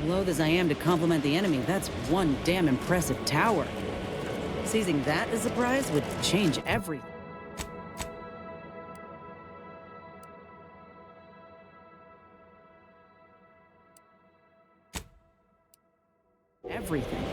Loath as I am to compliment the enemy, that's one damn impressive tower. Seizing that as a prize would change everything. Everything.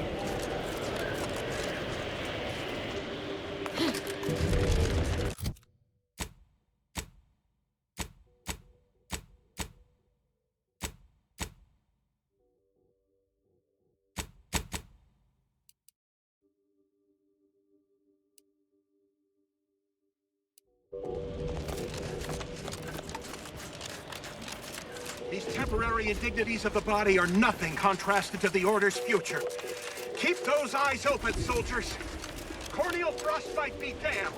These temporary indignities of the body are nothing contrasted to the Order's future. Keep those eyes open, soldiers. Corneal frostbite be damned.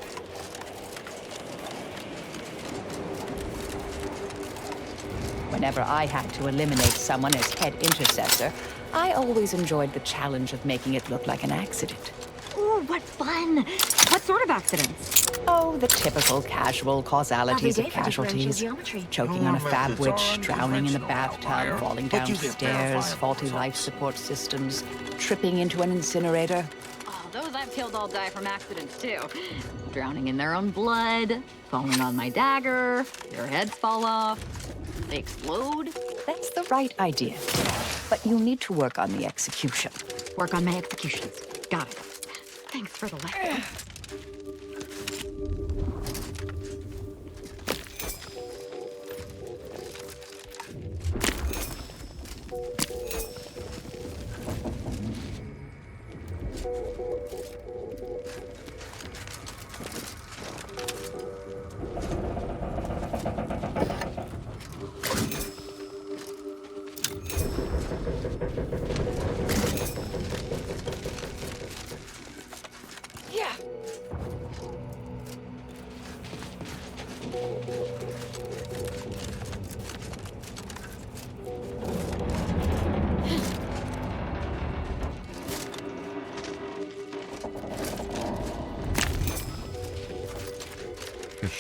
Whenever I had to eliminate someone as head intercessor, I always enjoyed the challenge of making it look like an accident. Ooh, what fun! What sort of accidents? Oh, the typical casual causalities of casualties. Choking on a fab witch, drowning in the bathtub, falling downstairs, faulty life support systems, tripping into an incinerator. Oh, those I've killed all die from accidents, too. Drowning in their own blood, falling on my dagger, their heads fall off, they explode. That's the right idea. But you need to work on the execution. Work on my executions. Got it. Thanks for the lesson.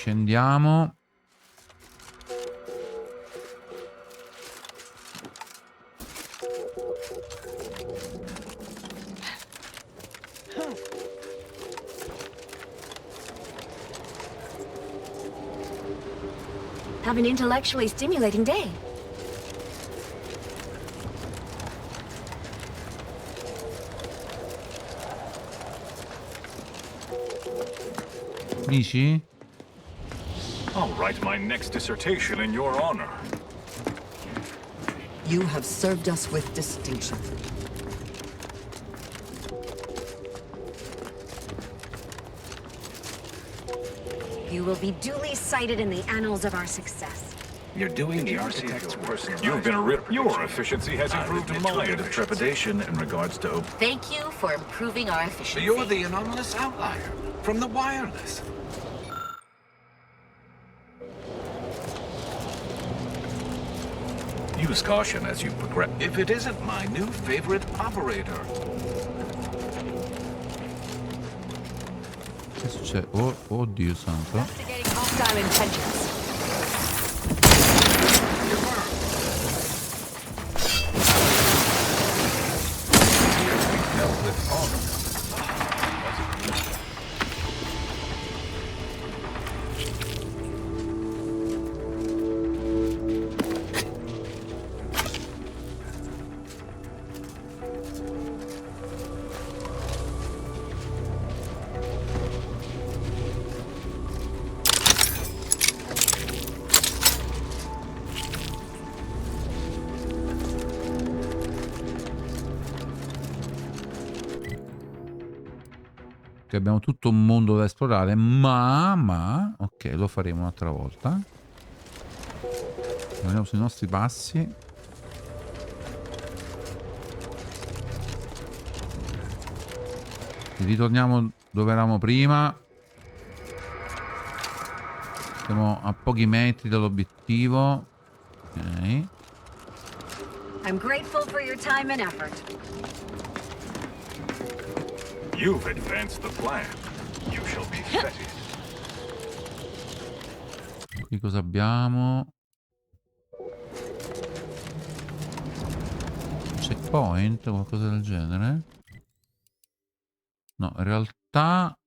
Scendiamo. Have an intellectually stimulating day. Dici? I'll write my next dissertation in your honor. You have served us with distinction. You will be duly cited in the annals of our success. You're doing the architect's work. You've been your efficiency has improved mine. Of trepidation in regards to... Thank you for improving our efficiency. You're the anomalous outlier from the wireless. Use caution as you progress. If it isn't my new favorite operator. Che succede? Oh, oddio santo. Investigating hostile intentions. Dealt with honor. Che abbiamo tutto un mondo da esplorare, ma ok, lo faremo un'altra volta. Andiamo sui nostri passi. Ritorniamo dove eravamo prima. Siamo a pochi metri dall'obiettivo. Ok. I'm grateful for your time and effort. You've advanced the plan. You shall be feted. Qui cosa abbiamo? checkpoint o qualcosa del genere? No, in realtà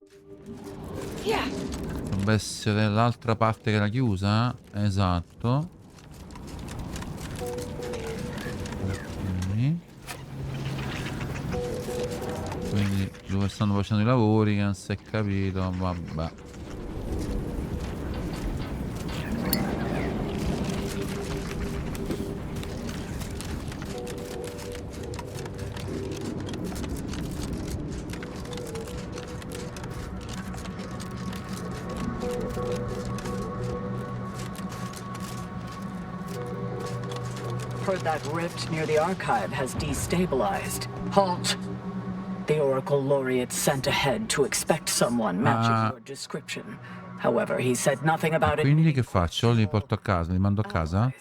dovrebbe essere l'altra parte che era chiusa. Esatto. Ok. Quindi dove stanno facendo i lavori che non si è capito. Vabbè. Heard that rift near the archive has destabilized. Halt! The Oracle Laureate sent ahead to expect someone matching your description. However, he said nothing about it. Quindi che faccio? Li porto a casa? Li mando a casa?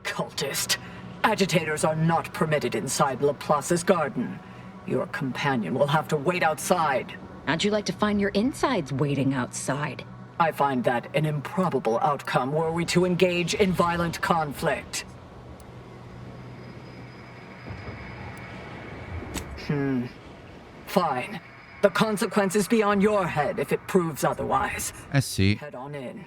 Cultist. Agitators are not permitted inside Laplace's garden. Your companion will have to wait outside. How'd you like to find your insides waiting outside? I find that an improbable outcome were we to engage in violent conflict. Fine. The consequences be on your head if it proves otherwise. Eh sì. Head on in.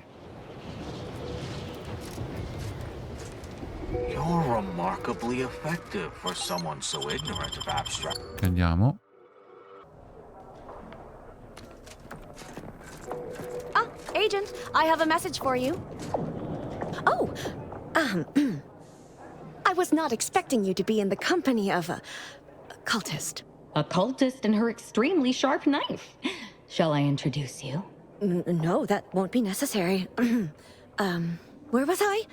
You're remarkably effective for someone so ignorant of abstract. Andiamo. Ah, Agent, I have a message for you. Oh, I was not expecting you to be in the company of a cultist. A cultist and her extremely sharp knife. Shall I introduce you? No, that won't be necessary. Where was I?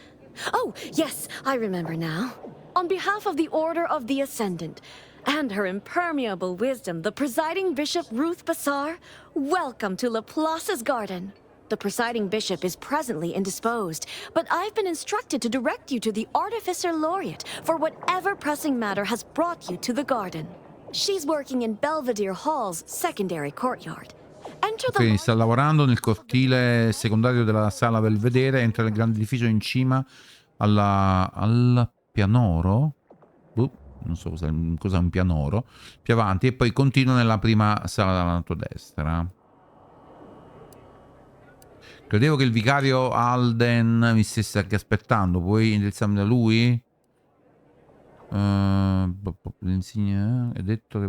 Oh, yes, I remember now. On behalf of the Order of the Ascendant and her impermeable wisdom, the presiding Bishop Ruth Bassar, welcome to Laplace's garden. The presiding bishop is presently indisposed, but I've been instructed to direct you to the Artificer Laureate for whatever pressing matter has brought you to the garden. She's working in Belvadier Hall's secondary courtyard. Enter the Quindi sta lavorando nel cortile secondario della sala Belvedere, entra nel grande edificio in cima al pianoro. Non so cos'è un pianoro. Più avanti e poi continua nella prima sala dalla tua destra. Credevo che il vicario Alden mi stesse anche aspettando. Puoi indirizzarmi da lui? L'insegna è detto che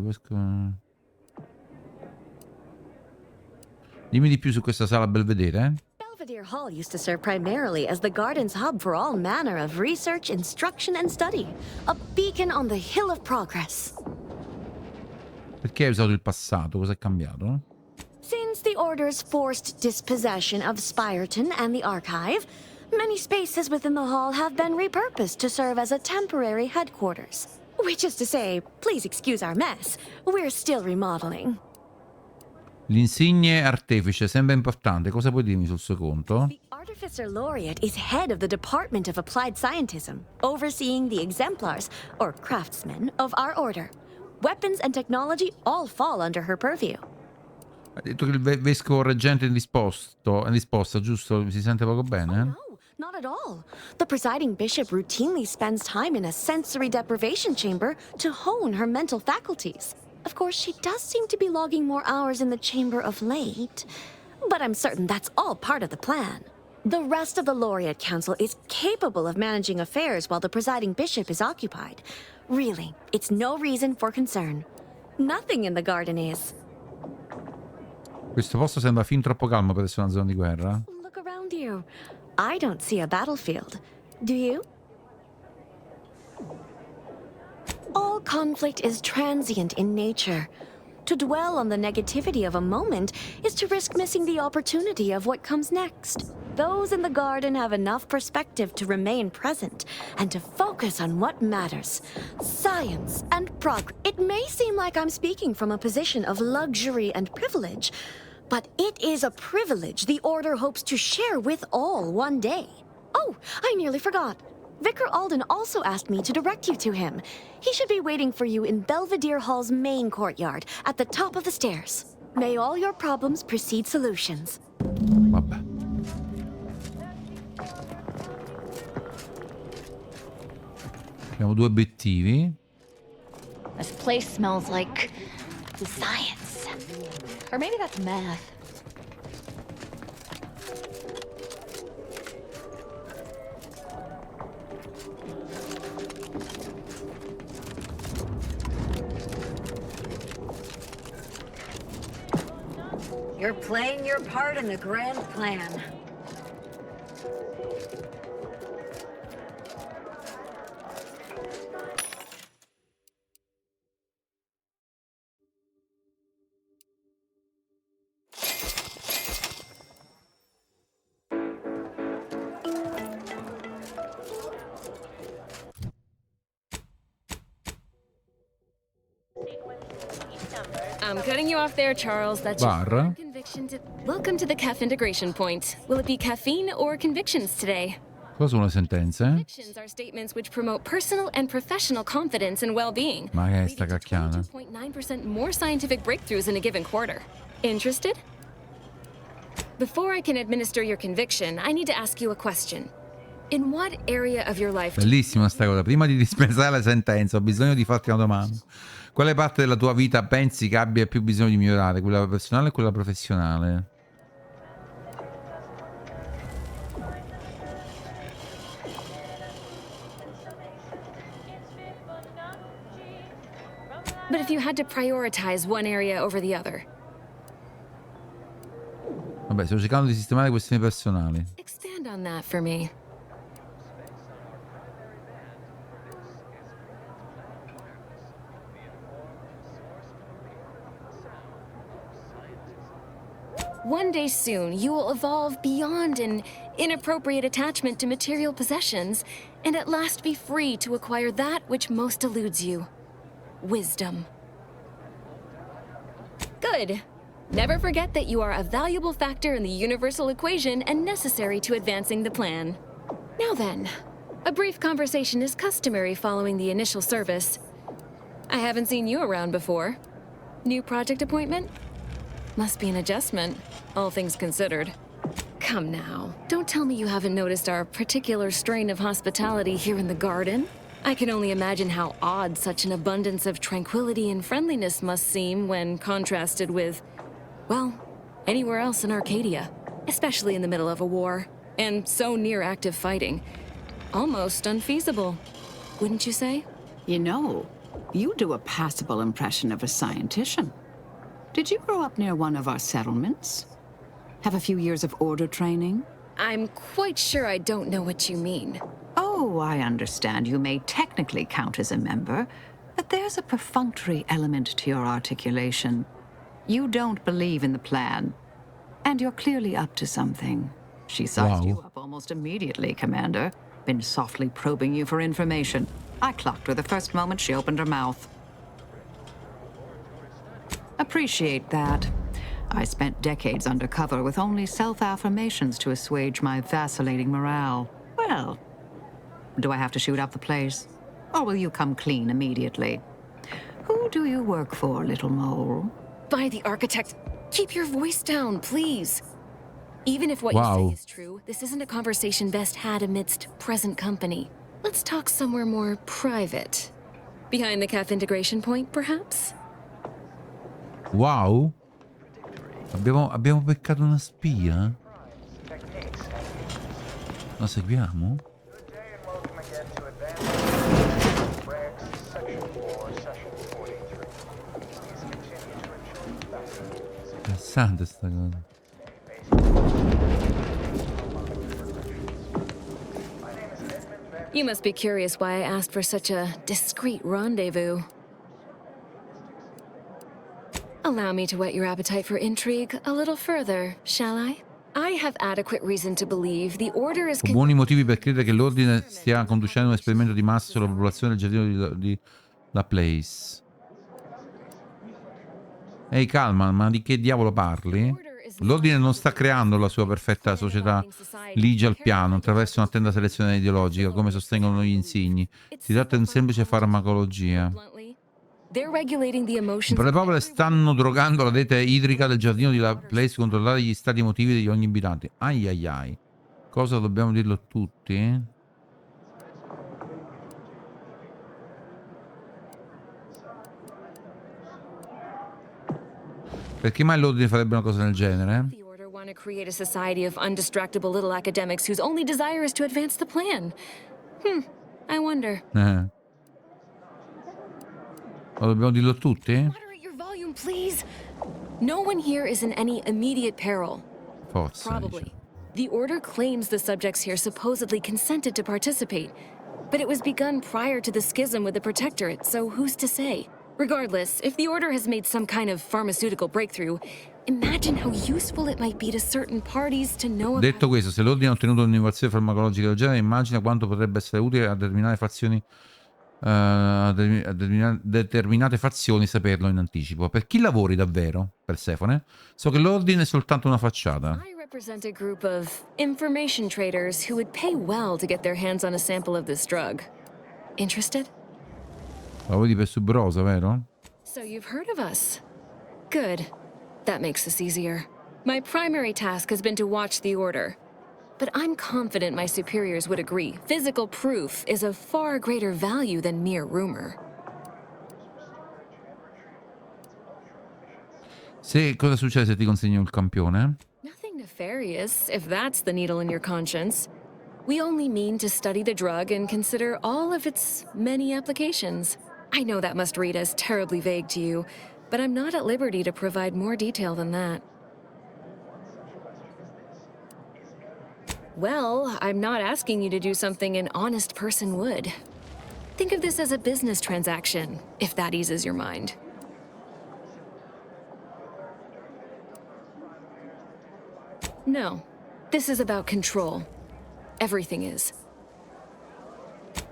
dimmi di più su questa sala Belvedere. Belvadier Hall used to serve primarily as the garden's hub for all manner of research, instruction, and study. A beacon on the hill of progress. Perché hai usato il passato? Cosa è cambiato? Since the Order's forced dispossession of Spirton and the archive, many spaces within the hall have been repurposed to serve as a temporary headquarters. Which is to say, please excuse our mess, we're still remodeling. L'insigne artefice sembra importante. Cosa puoi dirmi sul suo conto? The Artificer Laureate is head of the Department of Applied Scientism, overseeing the exemplars, or craftsmen, of our order. Weapons and technology all fall under her purview. Ha detto che il vescovo reggente è indisposto, giusto? Si sente poco bene? No, not at all. The presiding bishop routinely spends time in a sensory deprivation chamber to hone her mental faculties. Of course, she does seem to be logging more hours in the chamber of late, but I'm certain that's all part of the plan. The rest of the Laureate Council is capable of managing affairs while the presiding bishop is occupied. Really, it's no reason for concern. Nothing in the garden is. Questo posto sembra fin troppo calmo per essere una zona di guerra. Look around you. I don't see a battlefield. Do you? All conflict is transient in nature. To dwell on the negativity of a moment is to risk missing the opportunity of what comes next. Those in the garden have enough perspective to remain present and to focus on what matters. Science and progress. It may seem like I'm speaking from a position of luxury and privilege, but it is a privilege the Order hopes to share with all one day. Oh, I nearly forgot. Vicar Alden also asked me to direct you to him. He should be waiting for you in Belvadier Hall's main courtyard, at the top of the stairs. May all your problems precede solutions. Vabbè. Abbiamo due obiettivi. This place smells like science. Or maybe that's math. You're playing your part in the grand plan. I'm cutting you off there, Charles. That's Bar. conviction. Welcome to the CAF integration point. Will it be caffeine or convictions today? Cosa sono le sentenze? Convictions are statements which promote personal and professional confidence and well-being. Ma che è sta cacchiana? 2.9% more scientific breakthroughs in a given quarter. Interested? Before I can administer your conviction, I need to ask you a question. In what area of your life... Bellissima sta cosa. Prima di dispensare la sentenza ho bisogno di farti una domanda. Quale parte della tua vita pensi che abbia più bisogno di migliorare? Quella personale o quella professionale? But if you had to prioritize one area over the other. Vabbè, sto cercando di sistemare questioni personali. Expand on that for me. One day soon, you will evolve beyond an inappropriate attachment to material possessions, and at last be free to acquire that which most eludes you. Wisdom. Good. Never forget that you are a valuable factor in the universal equation and necessary to advancing the plan. Now then, a brief conversation is customary following the initial service. I haven't seen you around before. New project appointment? Must be an adjustment, all things considered. Come now, don't tell me you haven't noticed our particular strain of hospitality here in the garden. I can only imagine how odd such an abundance of tranquility and friendliness must seem when contrasted with, well, anywhere else in Arcadia, especially in the middle of a war, and so near active fighting. Almost unfeasible, wouldn't you say? You know, you do a passable impression of a scientician. Did you grow up near one of our settlements? Have a few years of order training? I'm quite sure I don't know what you mean. Oh, I understand you may technically count as a member, but there's a perfunctory element to your articulation. You don't believe in the plan, and you're clearly up to something. She sized you up almost immediately, Commander. Been softly probing you for information. I clocked her the first moment she opened her mouth. Appreciate that. I spent decades undercover with only self-affirmations to assuage my vacillating morale. Well, do I have to shoot up the place? Or will you come clean immediately? Who do you work for, little mole? By the architect, keep your voice down, please. Even if what you say is true, this isn't a conversation best had amidst present company. Let's talk somewhere more private. Behind the CAF integration point, perhaps? Wow. Abbiamo beccato una spia? La seguiamo? Interessante sta cosa. You must be curious why I asked for such a discreet rendezvous. Allow me to whet your appetite for intrigue a little further, shall I? I have adequate reason to believe the order is... Ho buoni motivi per credere che l'Ordine stia conducendo un esperimento di massa sulla popolazione del giardino di La Place. Ehi, calma, ma di che diavolo parli? L'Ordine non sta creando la sua perfetta società ligia al piano attraverso un'attenta selezione ideologica, come sostengono gli insigni. Si tratta di una semplice farmacologia. In parole povere, stanno drogando la rete idrica del giardino di La Place per controllare gli stati emotivi di ogni abitante. Ai ai ai. Cosa dobbiamo dirlo a tutti? Perché mai l'ordine farebbe una cosa del genere? The Order want to create a society of undistractable little academics whose only desire is to advance the plan. I wonder. Ma dobbiamo dirlo a tutti? Moderate your volume, please. No one here is in any immediate peril. Forza. Probably. Dice. The Order claims the subjects here supposedly consented to participate, but it was begun prior to the schism with the Protectorate, so who's to say? Regardless, if the Order has made some kind of pharmaceutical breakthrough, imagine how useful it might be to certain parties to know about... Detto questo, se l'ordine ha ottenuto un'innovazione farmacologica del genere, immagina quanto potrebbe essere utile a determinate fazioni determinate fazioni saperlo in anticipo. Per chi lavori davvero, Persefone, so che l'ordine è soltanto una facciata. I represent a group of information traders who would pay well to get their hands on a sample of this drug. Interested? Lavori per Subrosa, vero? So you've heard of us. Good. That makes this easier. My primary task has been to watch the Order. But I'm confident my superiors would agree. Physical proof is of far greater value than mere rumor. Se cosa succede se ti consegno il campione? Nothing nefarious, if that's the needle in your conscience. We only mean to study the drug and consider all of its many applications. I know that must read as terribly vague to you, but I'm not at liberty to provide more detail than that. Well, I'm not asking you to do something an honest person would. Think of this as a business transaction, if that eases your mind. No, this is about control. Everything is.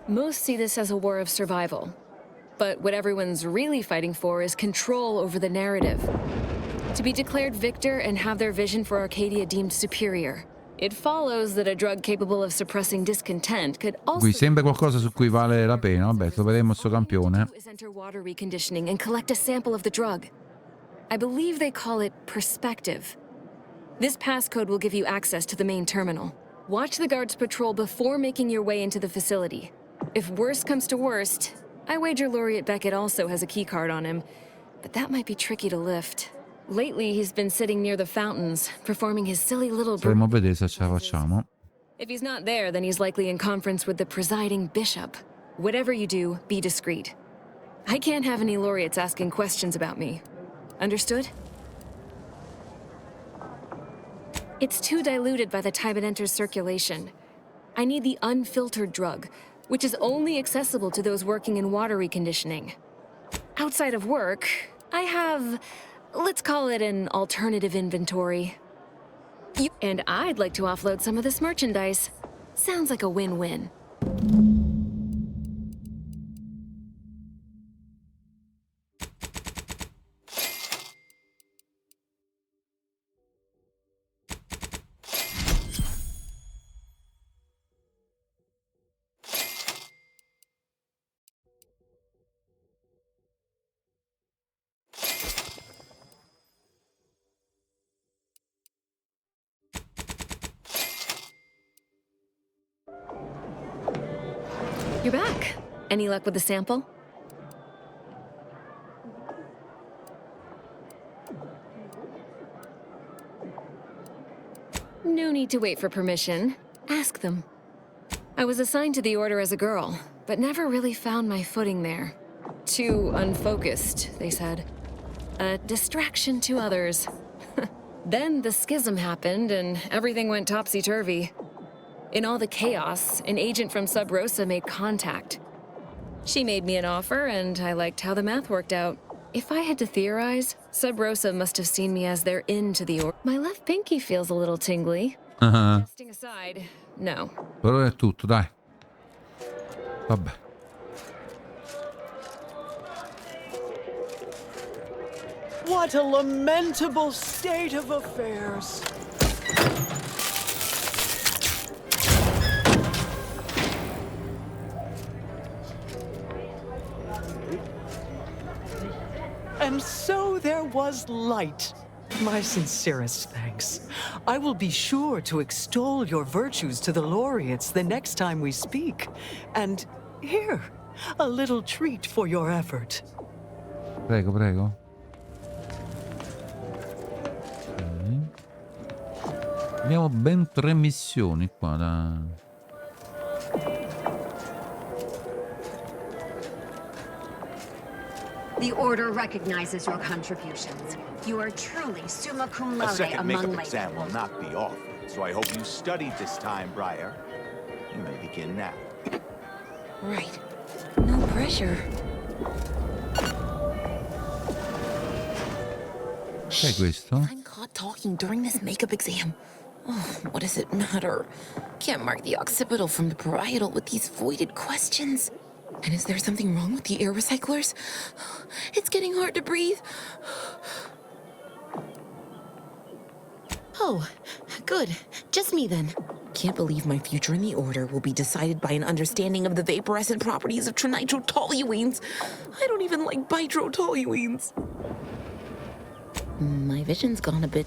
Most see this as a war of survival. But what everyone's really fighting for is control over the narrative. To be declared victor and have their vision for Arcadia deemed superior. It follows that a drug capable of suppressing discontent could also... Qui sembra qualcosa su cui vale la pena. Vabbè, troveremo sto campione. ...is enter water reconditioning and collect a sample of the drug. I believe they call it perspective. This passcode will give you access to the main terminal. Watch the guards patrol before making your way into the facility. If worst comes to worst, I wager Laureate Beckett also has a keycard on him, but that might be tricky to lift. Lately, he's been sitting near the fountains, performing his silly little... Faremo vedere se ce la facciamo. If he's not there, then he's likely in conference with the presiding bishop. Whatever you do, be discreet. I can't have any laureates asking questions about me. Understood? It's too diluted by the time it enters circulation. I need the unfiltered drug, which is only accessible to those working in water reconditioning. Outside of work, I have... let's call it an alternative inventory. And I'd like to offload some of this merchandise. Sounds like a win-win. You're back. Any luck with the sample? No need to wait for permission. Ask them. I was assigned to the Order as a girl, but never really found my footing there. Too unfocused, they said. A distraction to others. Then the schism happened and everything went topsy-turvy. In all the chaos, an agent from Sub Rosa made contact. She made me an offer, and I liked how the math worked out. If I had to theorize, Sub Rosa must have seen me as their in to the Order. My left pinky feels a little tingly. Testing aside, no. Però è tutto, dai. Vabbè. What a lamentable state of affairs. And so there was light. My sincerest thanks. I will be sure to extol your virtues to the laureates the next time we speak. And here, a little treat for your effort. Prego, prego. Abbiamo ben 3 missioni qua da... The Order recognizes your contributions. You are truly summa cum laude A second among makeup my exam people. will not be offered, so I hope you studied this time, Briar. You may begin now. Right. No pressure. Che è questo? I'm caught talking during this makeup exam. Oh, what does it matter? Can't mark the occipital from the parietal with these voided questions. And is there something wrong with the air recyclers? It's getting hard to breathe. Oh, good. Just me then. Can't believe my future in the Order will be decided by an understanding of the vaporescent properties of trinitrotoluenes. I don't even like bitrotoluenes. My vision's gone a bit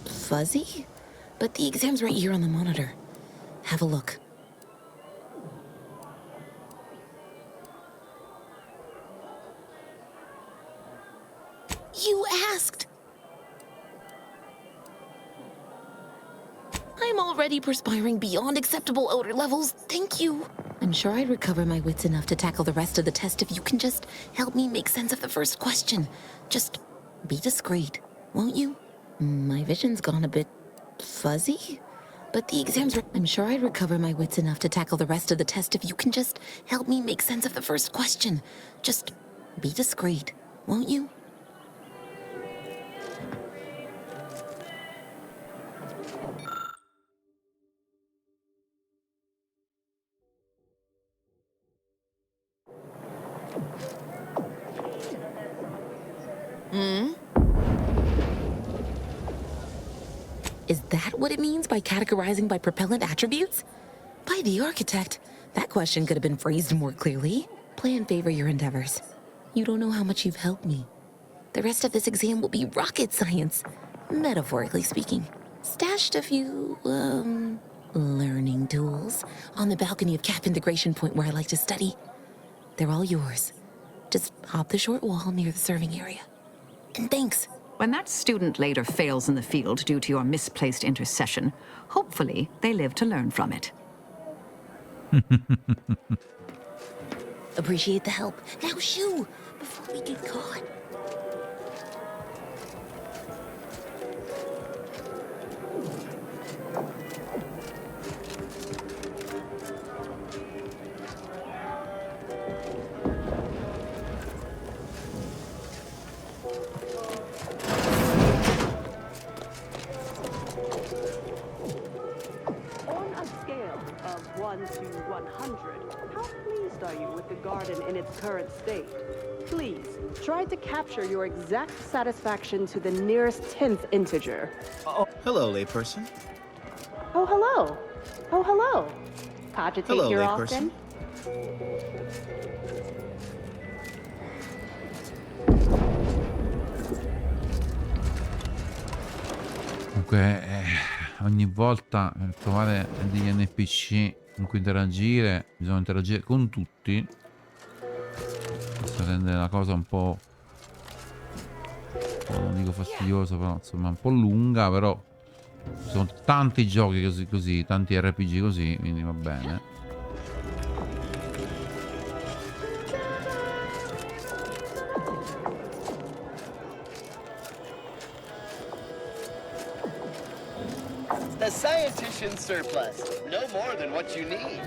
fuzzy, but the exam's right here on the monitor. Have a look. You asked! I'm already perspiring beyond acceptable odor levels. Thank you. I'm sure I'd recover my wits enough to tackle the rest of the test if you can just help me make sense of the first question. Just be discreet, won't you? My vision's gone a bit fuzzy, but the exam's... I'm sure I'd recover my wits enough to tackle the rest of the test if you can just help me make sense of the first question. Just be discreet, won't you? Is that what it means by categorizing by propellant attributes? By the architect, that question could have been phrased more clearly. Plan favor your endeavors. You don't know how much you've helped me. The rest of this exam will be rocket science, metaphorically speaking. Stashed a few, learning tools on the balcony of Cap Integration Point where I like to study. They're all yours. Just hop the short wall near the serving area. And thanks. When that student later fails in the field due to your misplaced intercession, hopefully they live to learn from it. Appreciate the help. Now shoo, before we get caught. In its current state. Please, try to capture your exact satisfaction to the nearest 10th integer. Oh, hello, layperson. Oh, hello. Oh, hello. Cogitate Hello, here layperson. often? Comunque, ogni volta trovare degli NPC con cui interagire, bisogna interagire con tutti. Questo rende la cosa un po', non dico fastidiosa, però insomma un po' lunga, però ci sono tanti giochi così, tanti RPG così, quindi va bene. The scientician surplus. No more than what you need.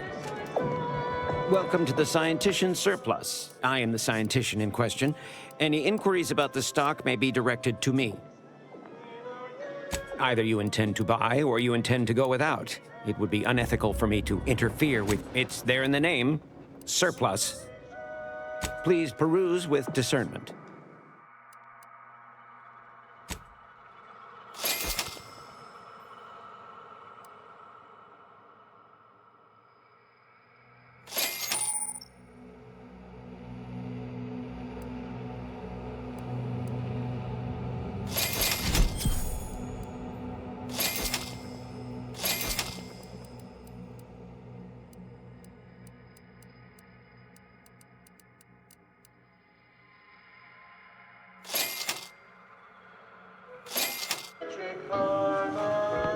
Welcome to the Scientician Surplus. I am the scientician in question. Any inquiries about the stock may be directed to me. Either you intend to buy or you intend to go without. It would be unethical for me to interfere with... It's there in the name. Surplus. Please peruse with discernment.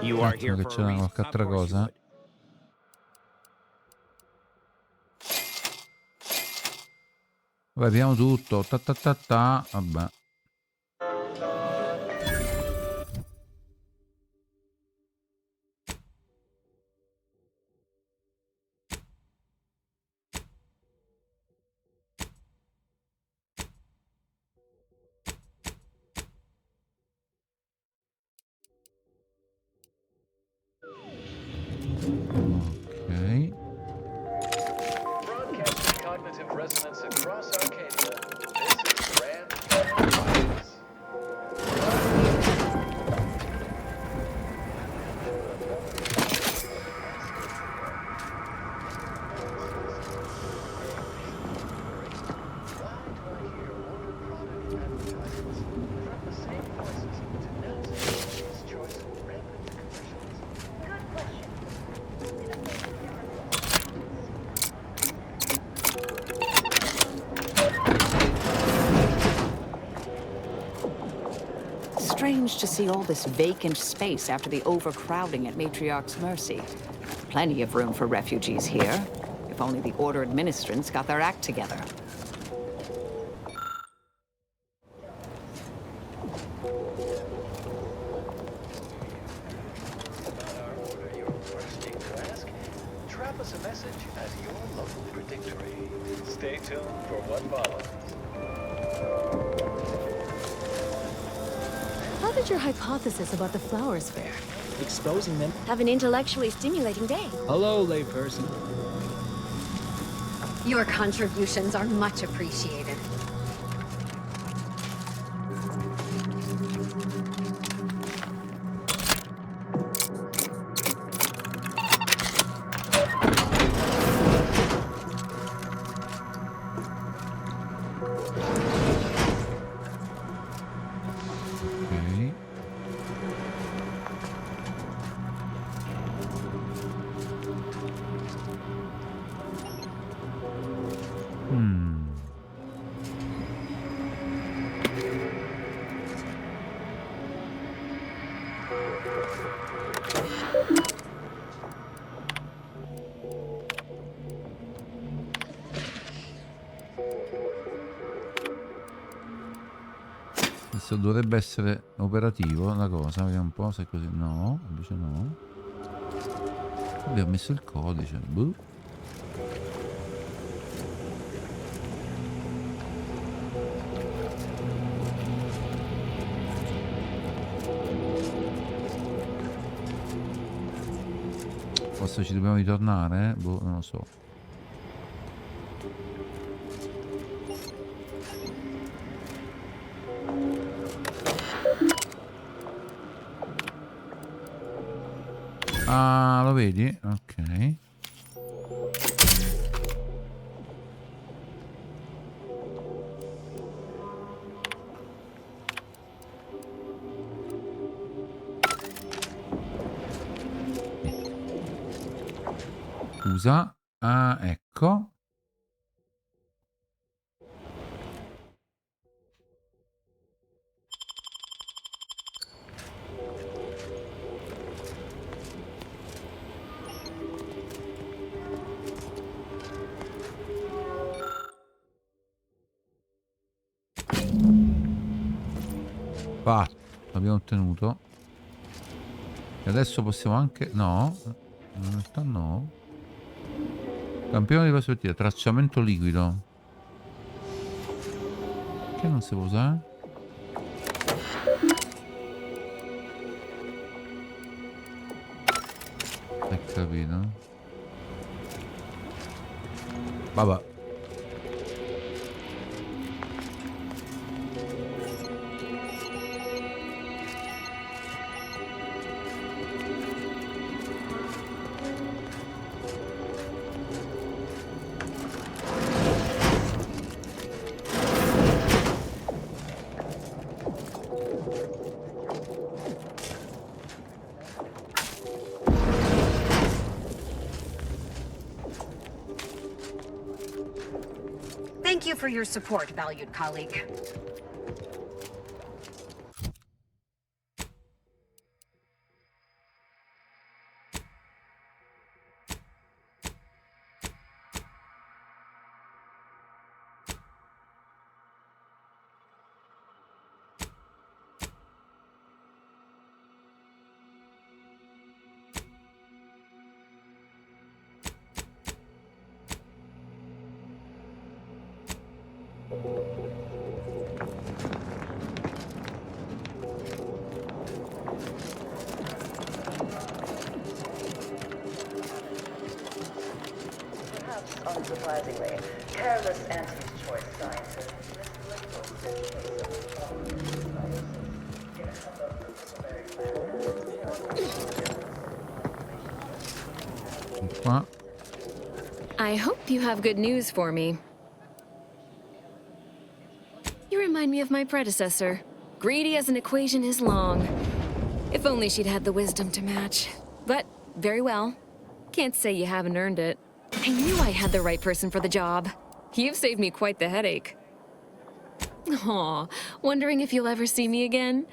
You are here che for c'era a reason. qualche altra cosa. Vabbè, abbiamo tutto. Ta ta ta ta. Vabbè. Ok. Broadcasting cognitive resonance across Arcadia. This is Grand Wireless. Strange to see all this vacant space after the overcrowding at Matriarch's Mercy. Plenty of room for refugees here. If only the Order administrants got their act together. Drop us a message at your local predictory. Stay tuned for what follows. How did your hypothesis about the flowers fare? Exposing them. Have an intellectually stimulating day. Hello, layperson. Your contributions are much appreciated. Adesso dovrebbe essere operativo la cosa, vediamo un po' se è così. No, invece no. Abbiamo messo il codice. Boh. Forse ci dobbiamo ritornare? Boh, non lo so. Ah, lo vedi? Ok. Scusa. Ah, ecco. Fatto, l'abbiamo ottenuto. E adesso possiamo anche... No, in realtà no. Campione di prospettiva, tracciamento liquido. Che non si può usare? Hai capito? Vabbè. Thank you for your support, valued colleague. Unsurprisingly, careless anti-choice scientist. Qua. I hope you have good news for me. You remind me of my predecessor. Greedy as an equation is long. If only she'd had the wisdom to match. But, very well. Can't say you haven't earned it. I knew I had the right person for the job. You've saved me quite the headache. Aw, wondering if you'll ever see me again?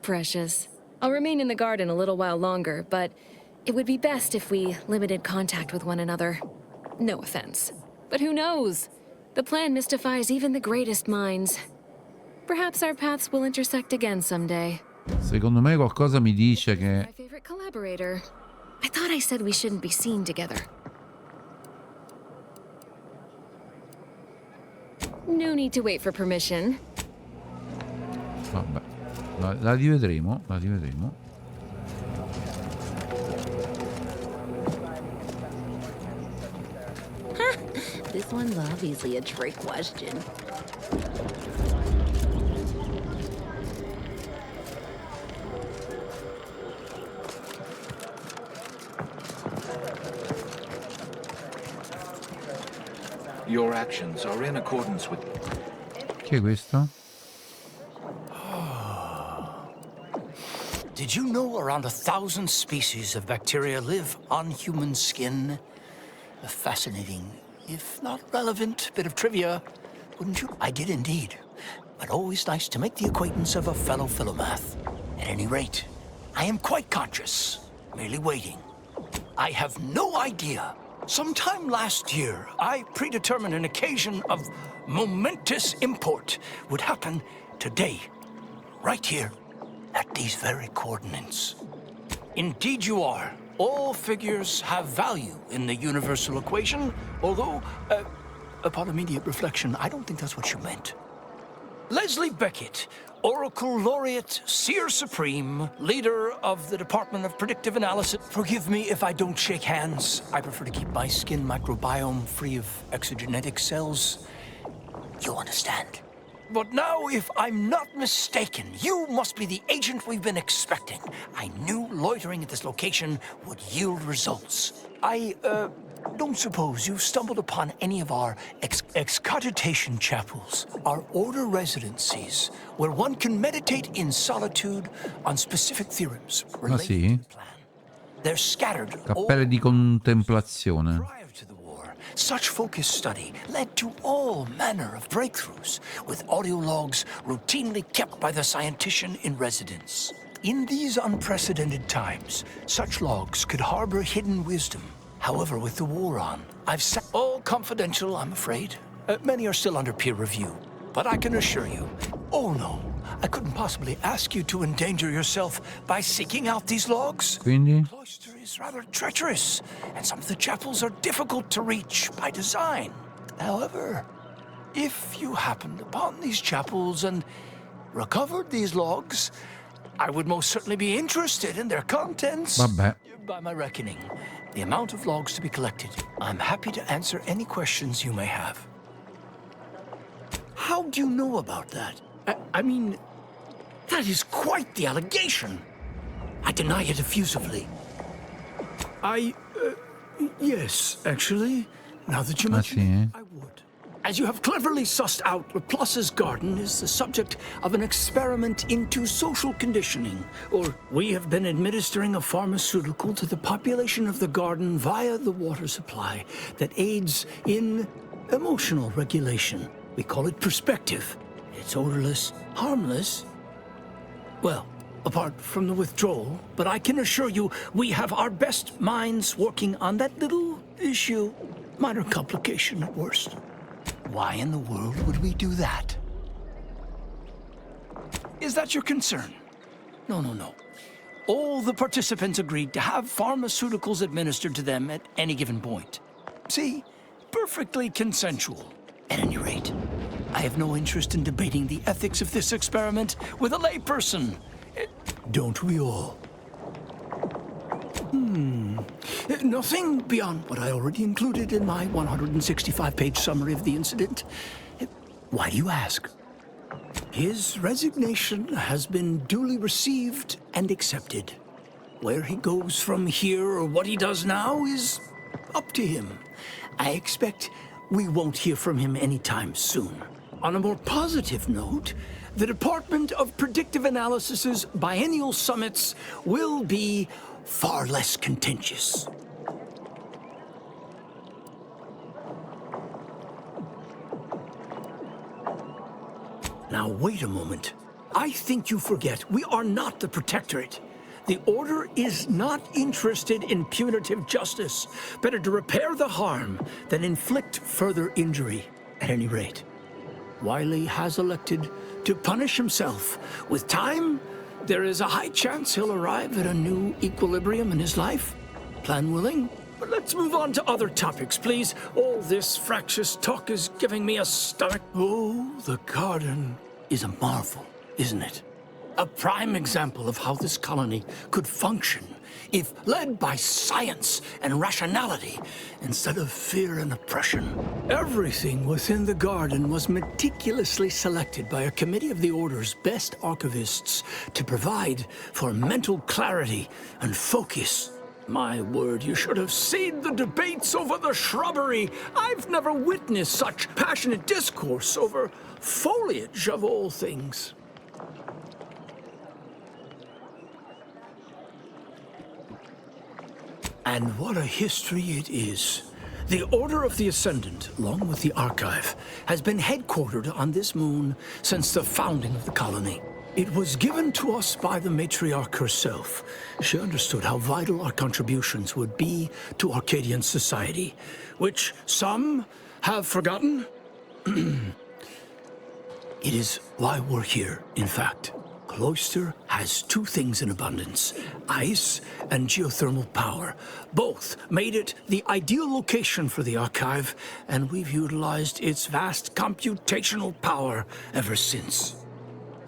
Precious. I'll remain in the garden a little while longer, but it would be best if we limited contact with one another. No offense. But who knows? The plan mystifies even the greatest minds. Perhaps our paths will intersect again someday. Secondo me qualcosa mi dice che... My favorite collaborator. I thought I said we shouldn't be seen together. No need to wait for permission. Vabbè, la rivedremo, la rivedremo. This one's obviously a trick question. Your actions are in accordance with... Chi è questo? Did you know around 1,000 species of bacteria live on human skin? A fascinating, if not relevant, bit of trivia, wouldn't you? I did indeed. But always nice to make the acquaintance of a fellow philomath. At any rate, I am quite conscious, merely waiting. I have no idea. Sometime last year, I predetermined an occasion of momentous import would happen today, right here, at these very coordinates. Indeed you are. All figures have value in the universal equation, although, upon immediate reflection, I don't think that's what you meant. Leslie Beckett, Oracle Laureate, Seer Supreme, leader of the Department of Predictive Analysis. Forgive me if I don't shake hands. I prefer to keep my skin microbiome free of exogenetic cells. You understand? But now, if I'm not mistaken, you must be the agent we've been expecting. I knew loitering at this location would yield results. I, don't suppose you've stumbled upon any of our excogitation chapels, our order residencies, where one can meditate in solitude on specific theorems related to the plan. They're scattered. Cappelle di contemplazione. Such focused study led to all manner of breakthroughs, with audio logs routinely kept by the scientician in residence. In these unprecedented times, such logs could harbor hidden wisdom. However, with the war on, I've set all confidential, I'm afraid. Many are still under peer review. But I can assure you, oh no, I couldn't possibly ask you to endanger yourself by seeking out these logs. Quindi? The cloister is rather treacherous, and some of the chapels are difficult to reach by design. However, if you happened upon these chapels and recovered these logs, I would most certainly be interested in their contents. Vabbè. By my reckoning, the amount of logs to be collected, I'm happy to answer any questions you may have. How do you know about that? I mean, that is quite the allegation. I deny it effusively. Yes, actually, now that you mention it, I would. As you have cleverly sussed out, Laplace's garden is the subject of an experiment into social conditioning, or we have been administering a pharmaceutical to the population of the garden via the water supply that aids in emotional regulation. We call it perspective. It's odorless, harmless. Well, apart from the withdrawal, but I can assure you we have our best minds working on that little issue. Minor complication at worst. Why in the world would we do that? Is that your concern? No. All the participants agreed to have pharmaceuticals administered to them at any given point. See? Perfectly consensual. At any rate, I have no interest in debating the ethics of this experiment with a layperson. Don't we all? Nothing beyond what I already included in my 165-page summary of the incident. Why do you ask? His resignation has been duly received and accepted. Where he goes from here or what he does now is up to him. I expect we won't hear from him anytime soon. On a more positive note, the Department of Predictive Analysis's biennial summits will be far less contentious. Now, wait a moment. I think you forget we are not the Protectorate. The Order is not interested in punitive justice. Better to repair the harm than inflict further injury, at any rate. Wiley has elected to punish himself. With time, there is a high chance he'll arrive at a new equilibrium in his life. Plan willing? But let's move on to other topics, please. All this fractious talk is giving me a stomach. Oh, the garden is a marvel, isn't it? A prime example of how this colony could function if led by science and rationality instead of fear and oppression. Everything within the garden was meticulously selected by a committee of the Order's best archivists to provide for mental clarity and focus. My word, you should have seen the debates over the shrubbery. I've never witnessed such passionate discourse over foliage of all things. And what a history it is. The Order of the Ascendant, along with the Archive, has been headquartered on this moon since the founding of the colony. It was given to us by the matriarch herself. She understood how vital our contributions would be to Arcadian society, which some have forgotten. It is why we're here, in fact. Cloister has two things in abundance: ice and geothermal power. Both made it the ideal location for the Archive, and we've utilized its vast computational power ever since.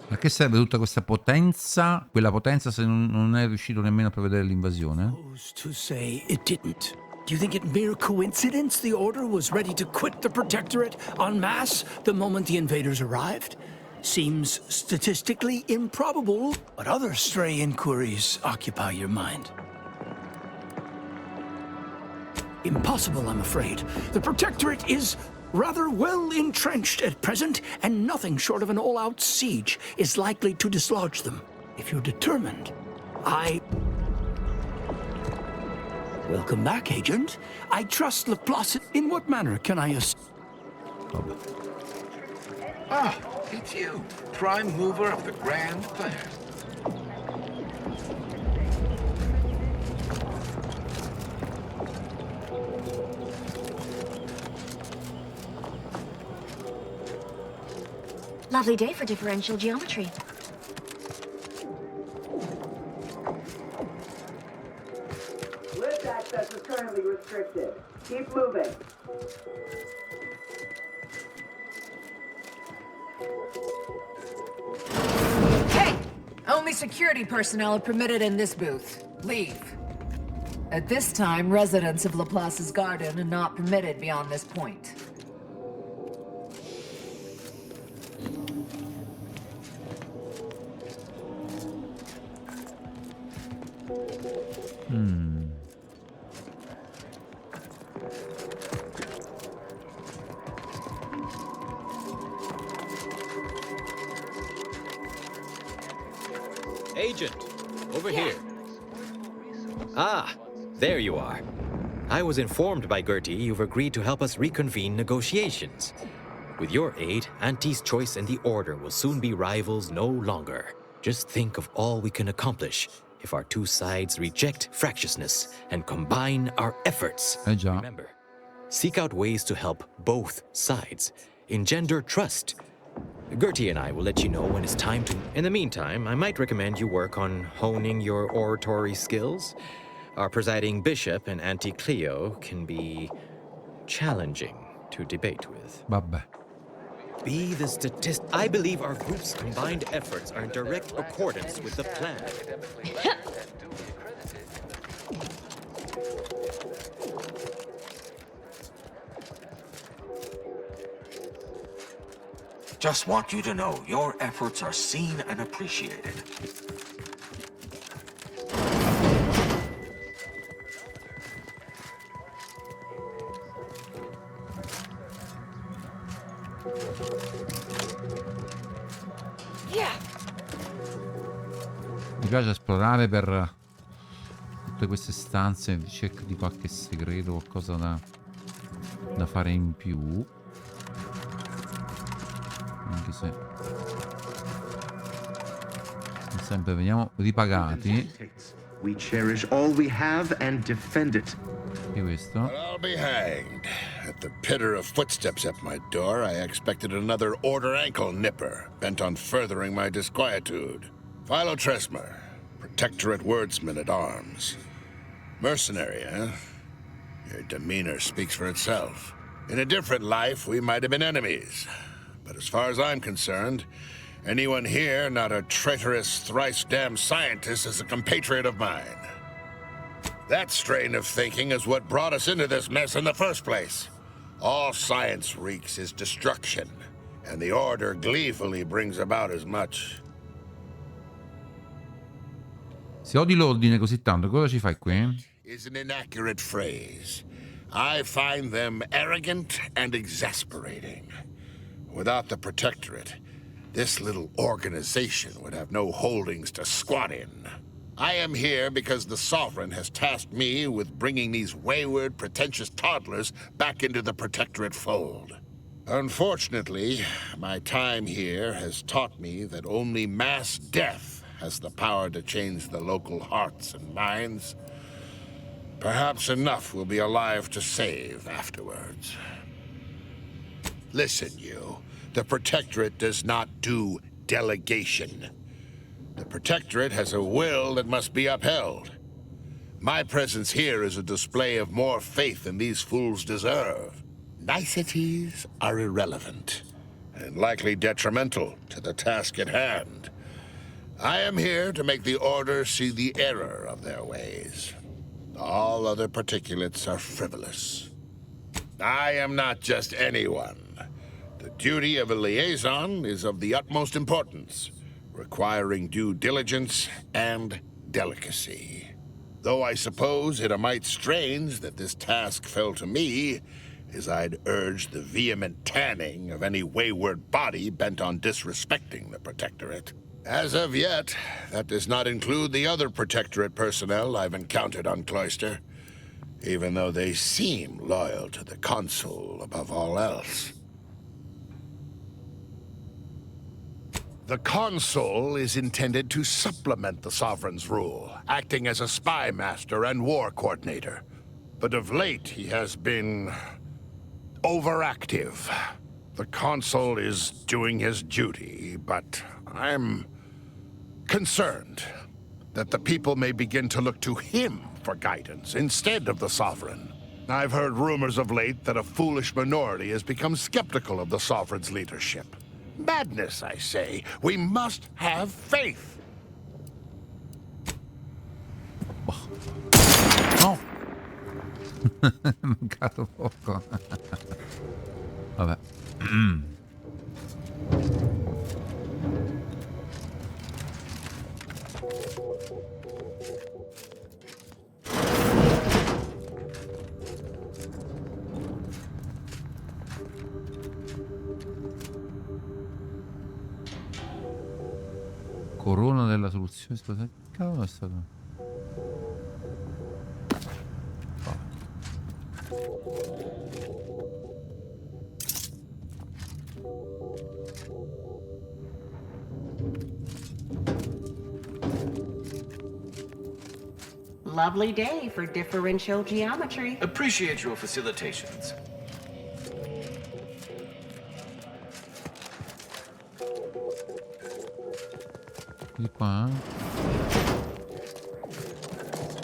A che serve tutta questa potenza, quella potenza, se non è riuscito nemmeno a prevedere l'invasione? Who's to say it didn't? Do you think it mere coincidence the Order was ready to quit the Protectorate en masse the moment the invaders arrived? Seems statistically improbable, but other stray inquiries occupy your mind. Impossible, I'm afraid. The Protectorate is rather well entrenched at present, and nothing short of an all-out siege is likely to dislodge them. If you're determined, Welcome back, Agent. I trust Laplace. In what manner can I Ah, it's you, prime mover of the grand plan. Lovely day for differential geometry. Lift access is currently restricted. Keep moving. Hey! Only security personnel are permitted in this booth. Leave. At this time, residents of Laplace's garden are not permitted beyond this point. Agent, over here. Ah, there you are. I was informed by Gertie you've agreed to help us reconvene negotiations. With your aid, Auntie's choice and the Order will soon be rivals no longer. Just think of all we can accomplish if our two sides reject fractiousness and combine our efforts. Remember, seek out ways to help both sides. Engender trust. Gertie and I will let you know when it's time to... In the meantime, I might recommend you work on honing your oratory skills. Our presiding bishop and Auntie Cleo can be challenging to debate with. Vabbè. be the statist. I believe our group's combined efforts are in direct accordance with the plan. Just want you to know your efforts are seen and appreciated. Mi piace esplorare per tutte queste stanze in ricerca di qualche segreto, qualcosa da fare in più. Anche se non sempre veniamo ripagati. We cherish all we have and defend it. E questo? But I'll be hanged. At the pitter of footsteps at my door, I expected another order ankle nipper, bent on furthering my disquietude. Pho Tresmer, Protectorate Wordsman at Arms. Mercenary, eh? Your demeanor speaks for itself. In a different life, we might have been enemies. But as far as I'm concerned, anyone here not a traitorous, thrice-damned scientist is a compatriot of mine. That strain of thinking is what brought us into this mess in the first place. All science wreaks is destruction, and the Order gleefully brings about as much. Se odi l'ordine così tanto, cosa ci fai qui? Is an inaccurate phrase. I find them arrogant and exasperating. Without the Protectorate, this little organization would have no holdings to squat in. I am here because the Sovereign has tasked me with bringing these wayward, pretentious toddlers back into the Protectorate fold. Unfortunately, my time here has taught me that only mass death has the power to change the local hearts and minds. Perhaps enough will be alive to save afterwards. Listen, you. The Protectorate does not do delegation. The Protectorate has a will that must be upheld. My presence here is a display of more faith than these fools deserve. Niceties are irrelevant, and likely detrimental to the task at hand. I am here to make the Order see the error of their ways. All other particulates are frivolous. I am not just anyone. The duty of a liaison is of the utmost importance, requiring due diligence and delicacy. Though I suppose it a mite strange that this task fell to me, as I'd urge the vehement tanning of any wayward body bent on disrespecting the Protectorate. As of yet, that does not include the other Protectorate personnel I've encountered on Cloister, even though they seem loyal to the Consul above all else. The Consul is intended to supplement the Sovereign's rule, acting as a spy master and war coordinator. But of late, he has been overactive. The Consul is doing his duty, but I'm concerned that the people may begin to look to him for guidance instead of the Sovereign. I've heard rumors of late that a foolish minority has become skeptical of the Sovereign's leadership. Madness, I say. We must have faith. No! Mancato poco. Vabbè. Corona della soluzione. Che cavolo è stato? Lovely day for differential geometry. Appreciate your facilitations. Di qua.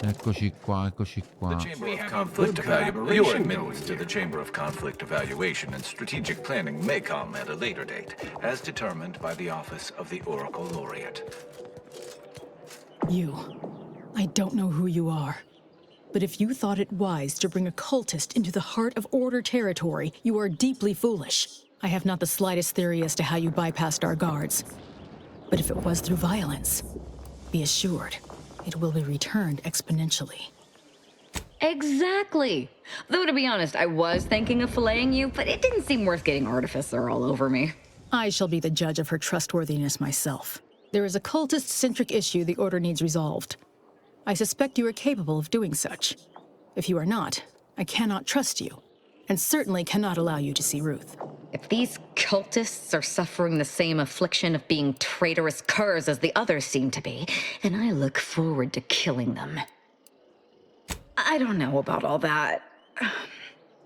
Eccoci qua, eccoci qua. The Chamber of Conflict Evaluation. Your admittance to the Chamber of Conflict Evaluation and Strategic Planning may come at a later date, as determined by the Office of the Oracle Laureate. I don't know who you are. But if you thought it wise to bring a cultist into the heart of Order territory, you are deeply foolish. I have not the slightest theory as to how you bypassed our guards. But if it was through violence, be assured, it will be returned exponentially. Exactly. Though, to be honest, I was thinking of filleting you, but it didn't seem worth getting Artificer all over me. I shall be the judge of her trustworthiness myself. There is a cultist-centric issue the Order needs resolved. I suspect you are capable of doing such. If you are not, I cannot trust you, and certainly cannot allow you to see Ruth. If these cultists are suffering the same affliction of being traitorous curs as the others seem to be, then I look forward to killing them. I don't know about all that.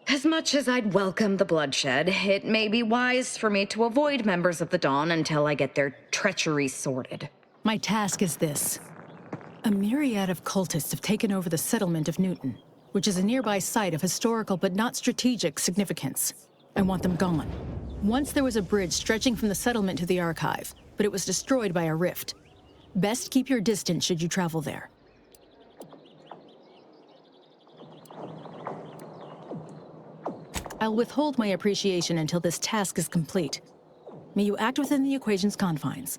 As much as I'd welcome the bloodshed, it may be wise for me to avoid members of the Dawn until I get their treachery sorted. My task is this. A myriad of cultists have taken over the settlement of Newton, which is a nearby site of historical but not strategic significance. I want them gone. Once there was a bridge stretching from the settlement to the archive, but it was destroyed by a rift. Best keep your distance should you travel there. I'll withhold my appreciation until this task is complete. May you act within the equation's confines.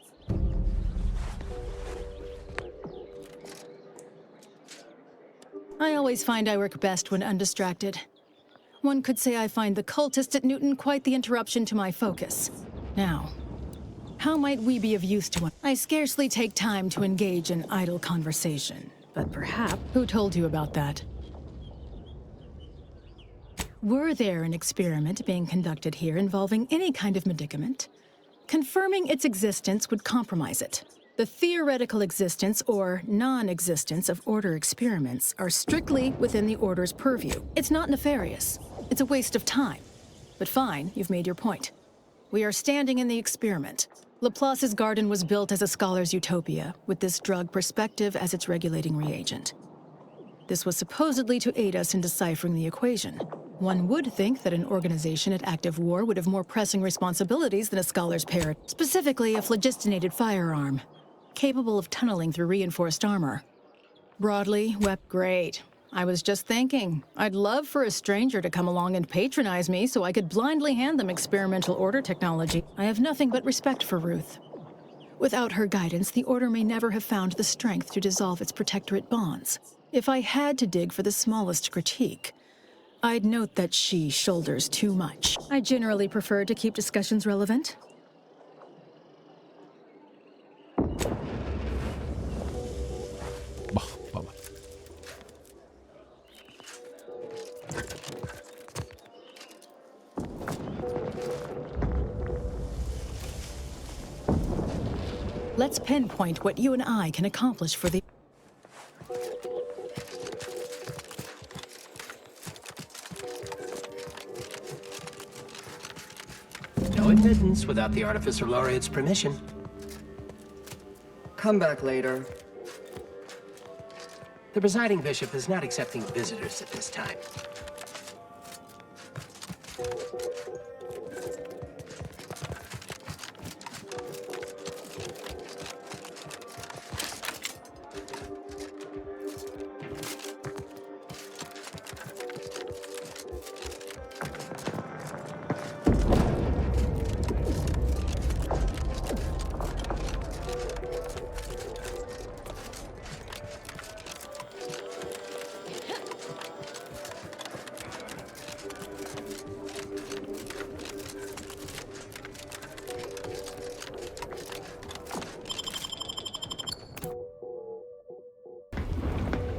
I always find I work best when undistracted. One could say I find the cultist at Newton quite the interruption to my focus. Now, how might we be of use to one? I scarcely take time to engage in idle conversation, but perhaps... Who told you about that? Were there an experiment being conducted here involving any kind of medicament? Confirming its existence would compromise it. The theoretical existence or non-existence of Order experiments are strictly within the Order's purview. It's not nefarious. It's a waste of time. But fine, you've made your point. We are standing in the experiment. Laplace's garden was built as a scholar's utopia, with this drug perspective as its regulating reagent. This was supposedly to aid us in deciphering the equation. One would think that an organization at active war would have more pressing responsibilities than a scholar's parrot, specifically a phlogistinated firearm, capable of tunneling through reinforced armor. Broadly, great. I was just thinking, I'd love for a stranger to come along and patronize me so I could blindly hand them experimental Order technology. I have nothing but respect for Ruth. Without her guidance, the Order may never have found the strength to dissolve its protectorate bonds. If I had to dig for the smallest critique, I'd note that she shoulders too much. I generally prefer to keep discussions relevant. Let's pinpoint what you and I can accomplish for the... No admittance without the Artificer Laureate's permission. Come back later. The presiding bishop is not accepting visitors at this time.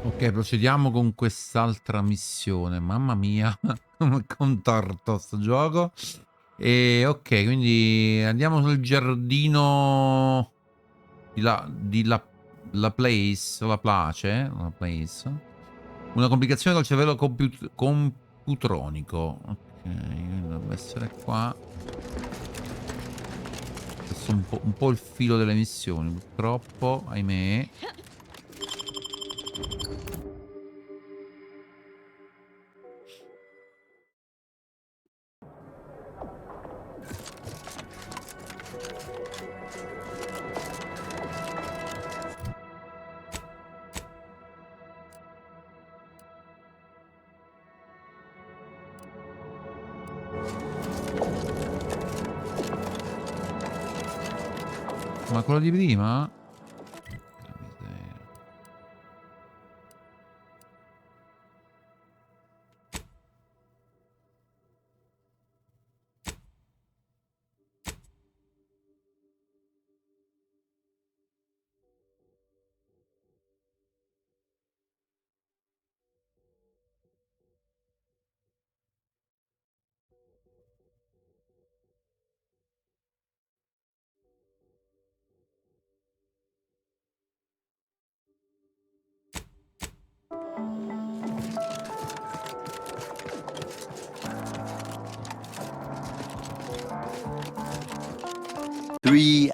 Ok, procediamo con quest'altra missione. Mamma mia, come contorto sto gioco. E ok, quindi andiamo sul giardino di la place. Una complicazione col cervello computronico. Ok, dovrebbe essere qua. Questo è un po' il filo delle missioni, purtroppo, ahimè. Ma quello di prima?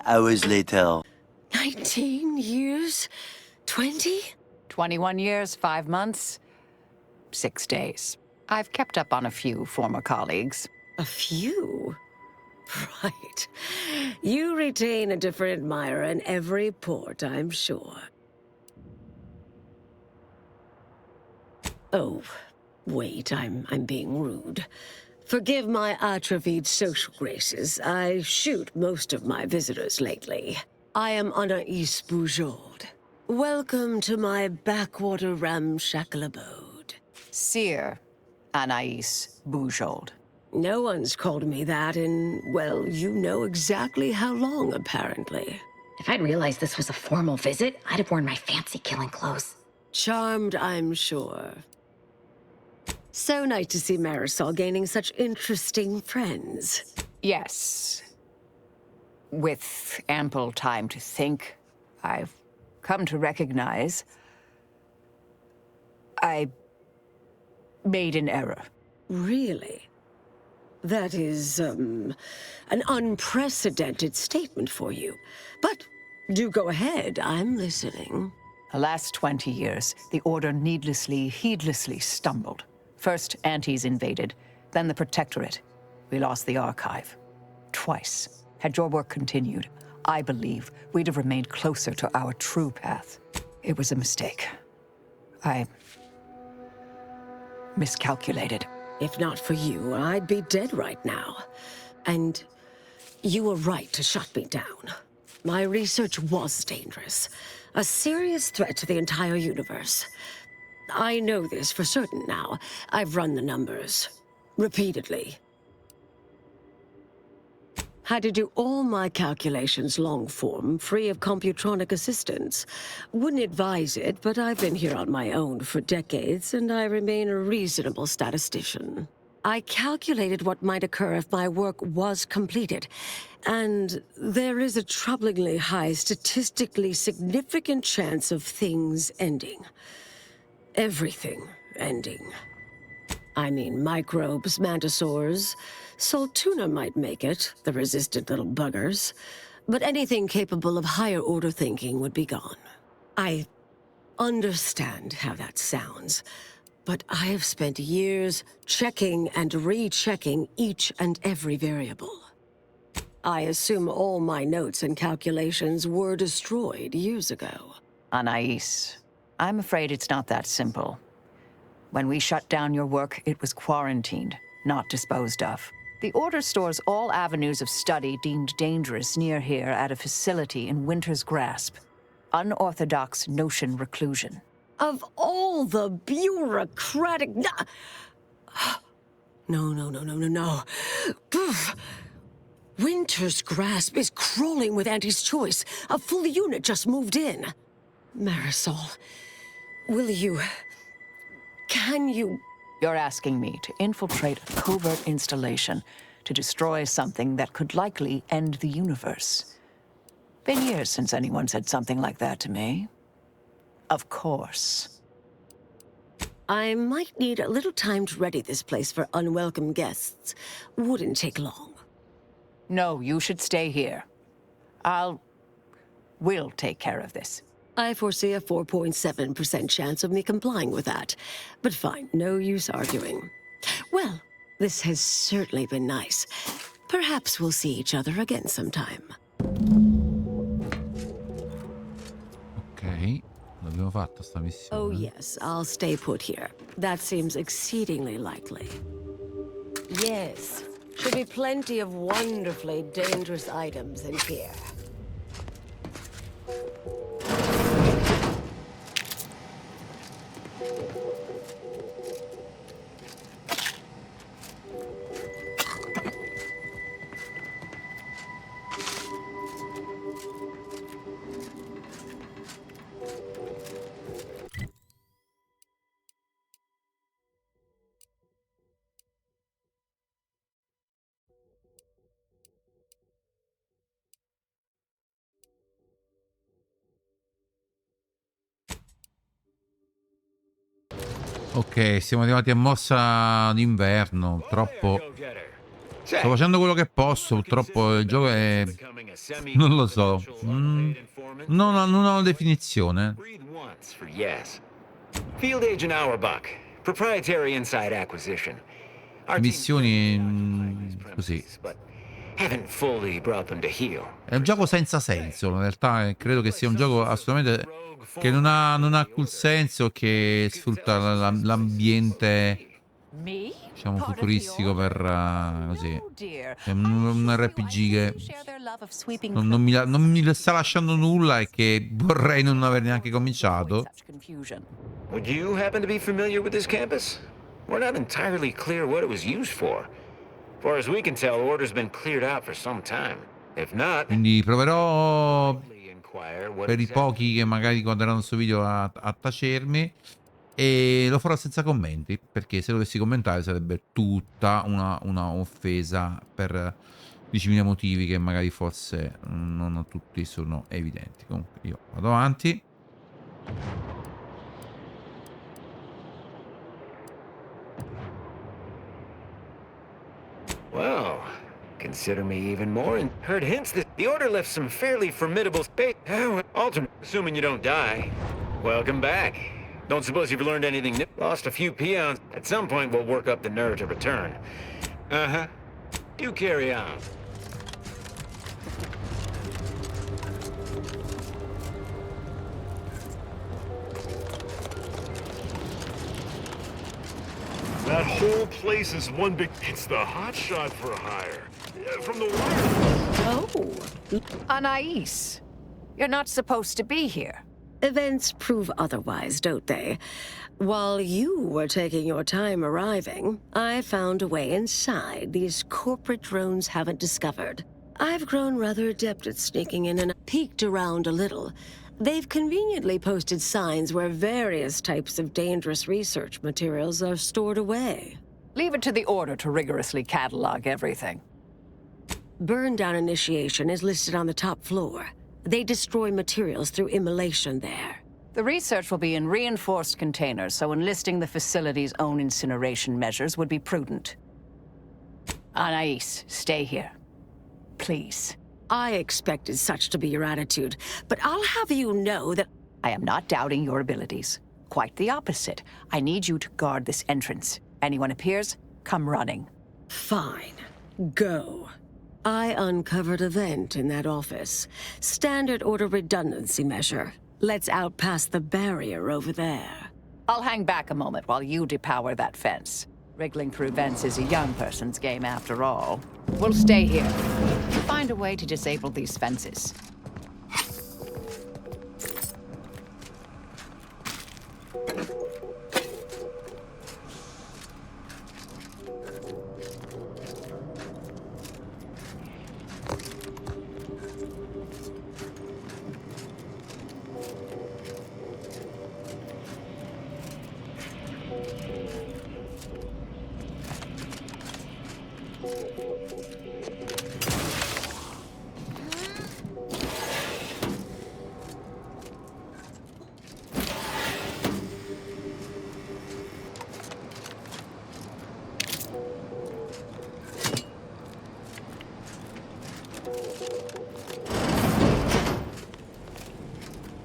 Hours later. 19 years? 20? 21 years, 5 months, 6 days. I've kept up on a few former colleagues. A few? Right. You retain a different admirer in every port, I'm sure. Oh, wait, I'm being rude. Forgive my atrophied social graces. I shoot most of my visitors lately. I am Anais Bjold. Welcome to my backwater ramshackle abode. Seer Anais Bjold. No one's called me that in, well, you know exactly how long, apparently. If I'd realized this was a formal visit, I'd have worn my fancy killing clothes. Charmed, I'm sure. So nice to see Marisol gaining such interesting friends. Yes. With ample time to think, I've come to recognize I made an error. Really? That is, an unprecedented statement for you. But do go ahead, I'm listening. The last 20 years, the Order needlessly, heedlessly stumbled. First, Auntie's invaded, then the Protectorate. We lost the Archive. Twice. Had your work continued, I believe we'd have remained closer to our true path. It was a mistake. I miscalculated. If not for you, I'd be dead right now. And you were right to shut me down. My research was dangerous. A serious threat to the entire universe. I know this for certain now. I've run the numbers. Repeatedly. Had to do all my calculations long form, free of computronic assistance. Wouldn't advise it, but I've been here on my own for decades, and I remain a reasonable statistician. I calculated what might occur if my work was completed, and there is a troublingly high, statistically significant chance of things ending. Everything ending. I mean, microbes, mantisaurs. Salt tuna might make it, the resistant little buggers. But anything capable of higher-order thinking would be gone. I understand how that sounds, but I have spent years checking and rechecking each and every variable. I assume all my notes and calculations were destroyed years ago. Anais, I'm afraid it's not that simple. When we shut down your work, it was quarantined, not disposed of. The Order stores all avenues of study deemed dangerous near here at a facility in Winter's Grasp. Unorthodox notion reclusion. Of all the bureaucratic... No. Poof. Winter's Grasp is crawling with Auntie's choice. A full unit just moved in. Marisol, will you... Can you... You're asking me to infiltrate a covert installation to destroy something that could likely end the universe. Been years since anyone said something like that to me. Of course. I might need a little time to ready this place for unwelcome guests. Wouldn't take long. No, you should stay here. We'll take care of this. I foresee a 4.7% chance of me complying with that. But fine, no use arguing. Well, this has certainly been nice. Perhaps we'll see each other again sometime. Ok, l'abbiamo fatta sta missione. Oh yes, I'll stay put here. That seems exceedingly likely. Yes, should be plenty of wonderfully dangerous items in here. Ok, siamo arrivati a mossa d'inverno. Troppo. Sto facendo quello che posso. Purtroppo il gioco è... non lo so. Non ha una definizione. Field Agent Auerbach, proprietary inside acquisition. Missioni così. Haven't fully brought them to heel. È un gioco senza senso, in realtà credo che sia un gioco assolutamente che non ha alcun senso, che sfrutta l'ambiente, diciamo, futuristico per così. È un RPG che non mi sta lasciando nulla e che vorrei non aver neanche cominciato. Would you happen to be familiar with this campus? We're not entirely clear what it was used for. As far as we can tell, the order's been cleared out for some time. If not, quindi proverò per i pochi che magari guarderanno questo video a tacermi, e lo farò senza commenti, perché se dovessi commentare sarebbe tutta una offesa per 10.000 motivi che magari forse non tutti sono evidenti. Comunque io vado avanti. well, consider me even more and heard hints that the Order left some fairly formidable space. Alternate, assuming you don't die. Welcome back. Don't suppose you've learned anything new? Lost a few peons. At some point, we'll work up the nerve to return. Uh-huh. You carry on. That whole place is one big... It's the hotshot for hire. From the wireless. Oh, Anais. You're not supposed to be here. Events prove otherwise, don't they? While you were taking your time arriving, I found a way inside these corporate drones haven't discovered. I've grown rather adept at sneaking in and peeked around a little. They've conveniently posted signs where various types of dangerous research materials are stored away. Leave it to the Order to rigorously catalog everything. Burn-down initiation is listed on the top floor. They destroy materials through immolation there. The research will be in reinforced containers, so enlisting the facility's own incineration measures would be prudent. Anais, stay here. Please. I expected such to be your attitude, but I'll have you know that... I am not doubting your abilities. Quite the opposite. I need you to guard this entrance. Anyone appears, come running. Fine. Go. I uncovered a vent in that office. Standard Order redundancy measure. Let's out past the barrier over there. I'll hang back a moment while you depower that fence. Wriggling through vents is a young person's game after all. We'll stay here. Find a way to disable these fences.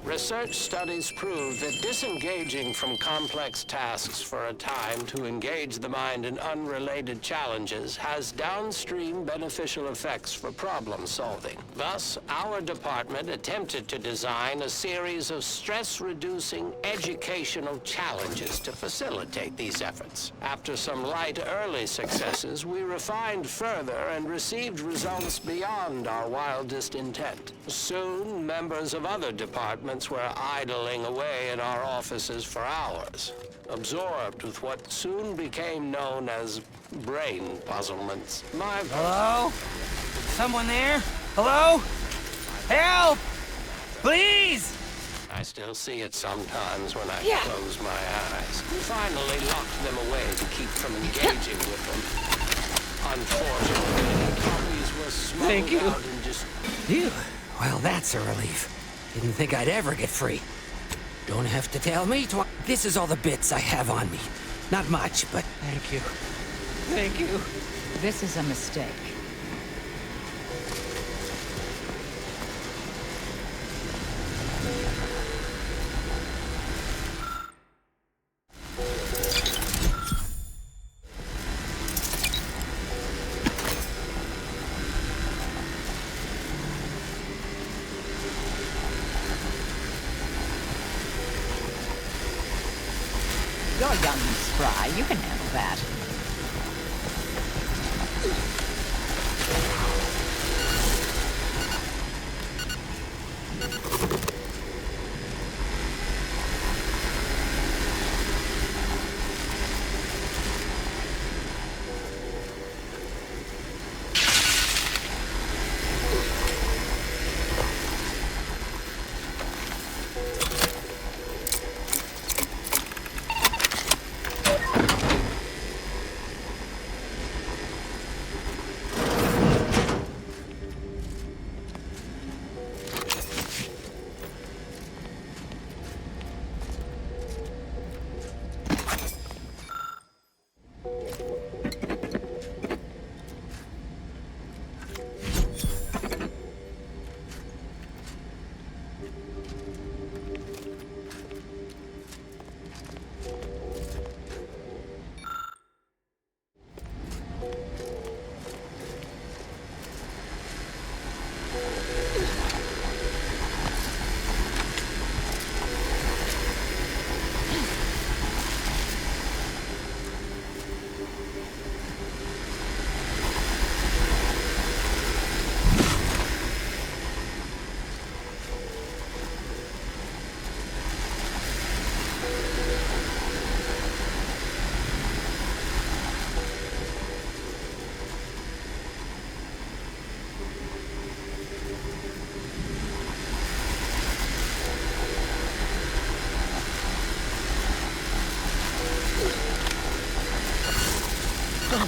Research studies prove that disengaging from complex tasks for a time to engage the mind in unrelated challenges has downstream beneficial effects for problem solving. Thus, our department attempted to design a series of stress-reducing educational challenges to facilitate these efforts. After some light early successes, we refined further and received results beyond our wildest intent. Soon, members of other departments were idling away in our offices for hours, absorbed with what soon became known as brain puzzlements. Hello? Someone there? Hello? Help! Please! I still see it sometimes when I close my eyes. Finally locked them away to keep from engaging with them. Unfortunately, copies were smuggled out and just... Phew. Well, that's a relief. Didn't think I'd ever get free. Don't have to tell me twice. This is all the bits I have on me. Not much, but thank you. Thank you. This is a mistake. You're young and spry. You can handle that.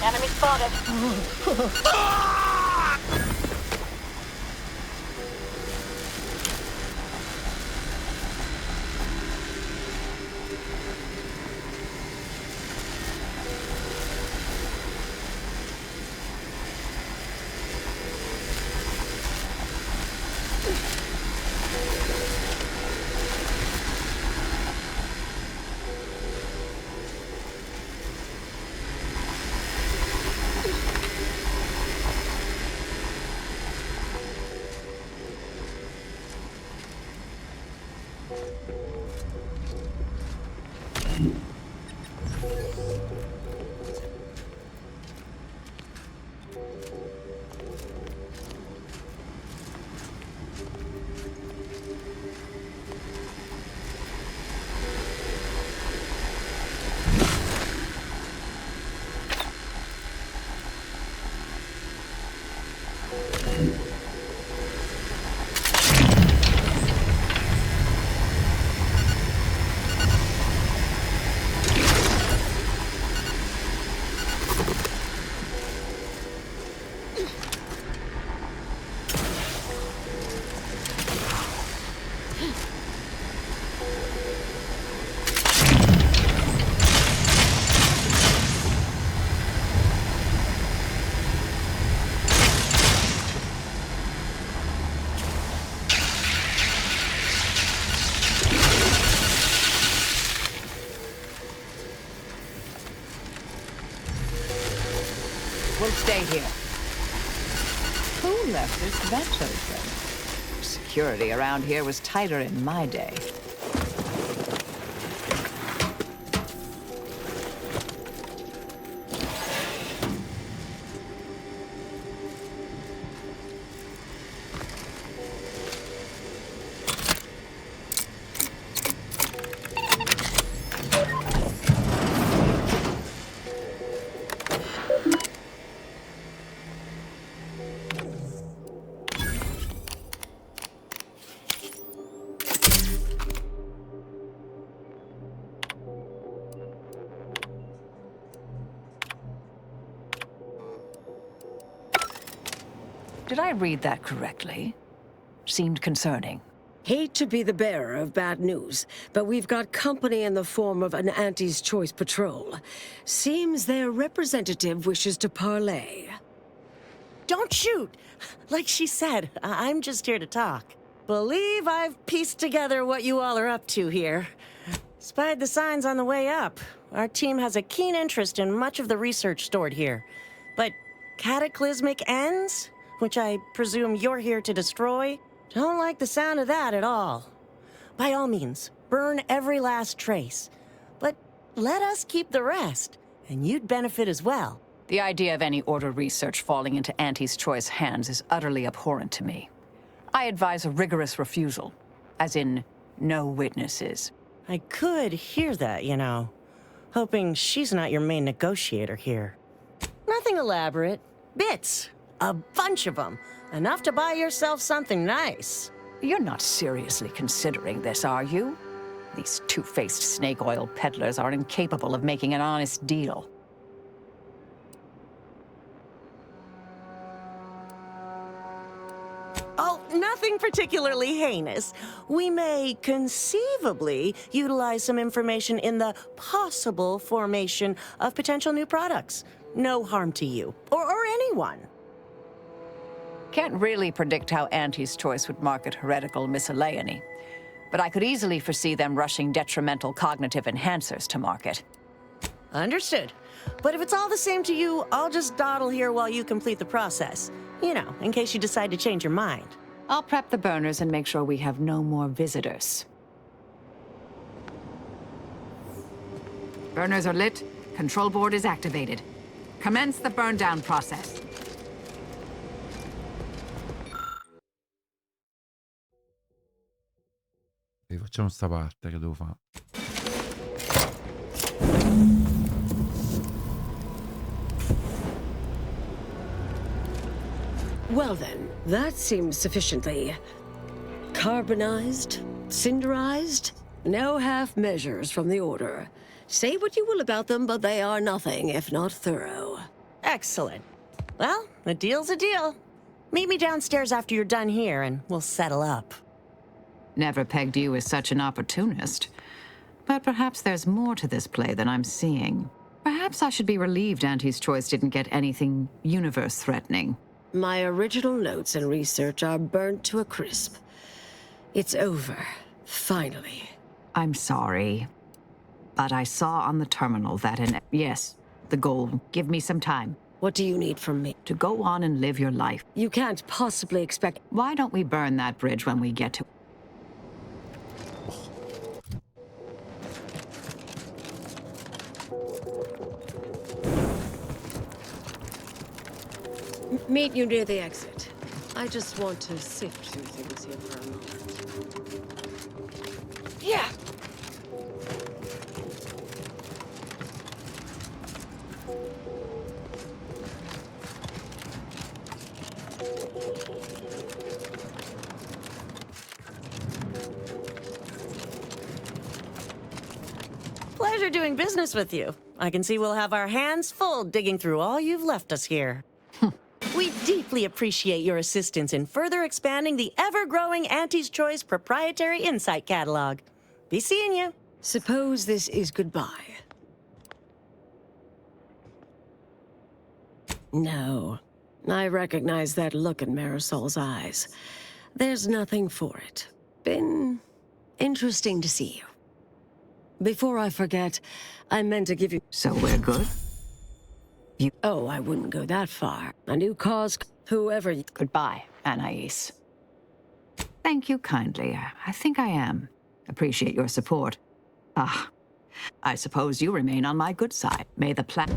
Enemy spotted. We'll stay here. Who left this vent open? Security around here was tighter in my day. Did I read that correctly? Seemed concerning. Hate to be the bearer of bad news, but we've got company in the form of an Auntie's Choice patrol. Seems their representative wishes to parley. Don't shoot! Like she said, I'm just here to talk. Believe I've pieced together what you all are up to here. Spied the signs on the way up. Our team has a keen interest in much of the research stored here. But cataclysmic ends, which I presume you're here to destroy, don't like the sound of that at all. By all means, burn every last trace. But let us keep the rest, and you'd benefit as well. The idea of any Order research falling into Auntie's Choice hands is utterly abhorrent to me. I advise a rigorous refusal, as in no witnesses. I could hear that, you know. Hoping she's not your main negotiator here. Nothing elaborate. Bits. A bunch of them. Enough to buy yourself something nice. You're not seriously considering this, are you? These two-faced snake oil peddlers are incapable of making an honest deal. Oh, nothing particularly heinous. We may conceivably utilize some information in the possible formation of potential new products. No harm to you, or anyone. Can't really predict how Auntie's Choice would market heretical miscellany, but I could easily foresee them rushing detrimental cognitive enhancers to market. Understood. But if it's all the same to you, I'll just dawdle here while you complete the process. You know, in case you decide to change your mind. I'll prep the burners and make sure we have no more visitors. Burners are lit. Control board is activated. Commence the burn-down process. E facciamo sta parte che devo fare. Well then, that seems sufficiently carbonized, cinderized. No half measures from the Order. Say what you will about them, but they are nothing if not thorough. Excellent. Well, a deal's a deal. Meet me downstairs after you're done here, and we'll settle up. Never pegged you as such an opportunist. But perhaps there's more to this play than I'm seeing. Perhaps I should be relieved Auntie's Choice didn't get anything universe-threatening. My original notes and research are burnt to a crisp. It's over, finally. I'm sorry. But I saw on the terminal that yes, the goal. Give me some time. What do you need from me? To go on and live your life. You can't possibly expect... Why don't we burn that bridge when we get to... Meet you near the exit. I just want to sift through things here for a moment. Yeah! Pleasure doing business with you. I can see we'll have our hands full digging through all you've left us here. We deeply appreciate your assistance in further expanding the ever-growing Auntie's Choice proprietary insight catalog. Be seeing you. Suppose this is goodbye. No. I recognize that look in Marisol's eyes. There's nothing for it. Been interesting to see you. Before I forget, I meant to give you... So we're good? Oh, I wouldn't go that far. A new cause, whoever you... Goodbye, Anais. Thank you kindly. I think I am. Appreciate your support. I suppose you remain on my good side. May the plan...